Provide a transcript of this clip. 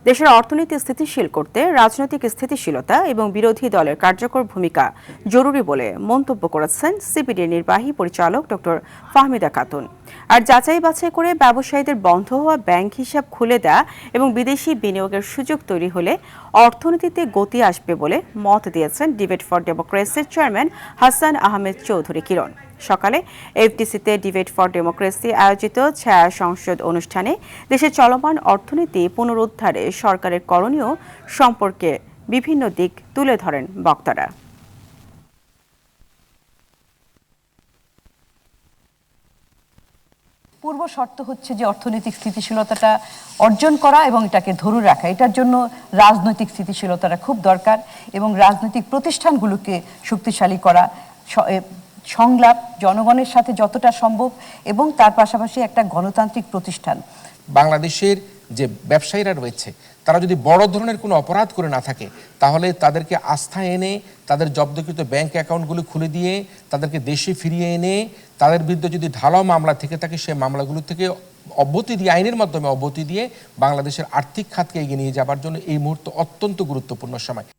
দেশের অর্থনীতি স্থিতিশীল করতে রাজনৈতিক স্থিতিশীলতা এবং বিরোধী দলের কার্যকর ভূমিকা জরুরি বলে মন্তব্য করেছেন সিপিডির নির্বাহী পরিচালক ডক্টর ফাহমিদা খাতুন। আর যাচাই বাছাই করে ব্যবসায়ীদের বন্ধ হওয়া ব্যাংক হিসাব খুলে দেয়া এবং বিদেশি বিনিয়োগের সুযোগ তৈরি হলে অর্থনীতিতে গতি আসবে বলে মত দিয়েছেন ডিবেট ফর ডেমোক্রেসির চেয়ারম্যান হাসান আহমেদ চৌধুরী কিরণ। সকালে এফডিসিতে ডিবেট ফর ডেমোক্রেসি আয়োজিত ছায়া সংসদ অনুষ্ঠানে দেশের চলমান অর্থনীতি পুনরুদ্ধারে সরকারের করণীয় সম্পর্কে বিভিন্ন দিক তুলে ধরেন বক্তারা। পূর্ব শর্ত হচ্ছে যে অর্থনৈতিক স্থিতিশীলতাটা অর্জন করা এবং এটাকে ধরে রাখা। এটার জন্য রাজনৈতিক স্থিতিশীলতাটা খুব দরকার এবং রাজনৈতিক প্রতিষ্ঠানগুলোকে শক্তিশালী করা, সংলাপ জনগণের সাথে যতটা সম্ভব এবং তার পাশাপাশি একটা গণতান্ত্রিক প্রতিষ্ঠান। বাংলাদেশের যে ব্যবসায়ীরা রয়েছে তারা যদি বড় ধরনের কোনো অপরাধ করে না থাকে তাহলে তাদেরকে আস্থায় এনে তাদের জব্দকৃত ব্যাংক অ্যাকাউন্টগুলো খুলে দিয়ে তাদেরকে দেশে ফিরিয়ে এনে তাদের বিরুদ্ধে যদি ঢালাও মামলা থেকে থাকে সেই মামলাগুলো থেকে অব্যাহতি দিয়ে আইনের মাধ্যমে অব্যাহতি দিয়ে বাংলাদেশের আর্থিক খাতকে এগিয়ে নিয়ে যাবার জন্য এই মুহূর্তে অত্যন্ত গুরুত্বপূর্ণ সময়।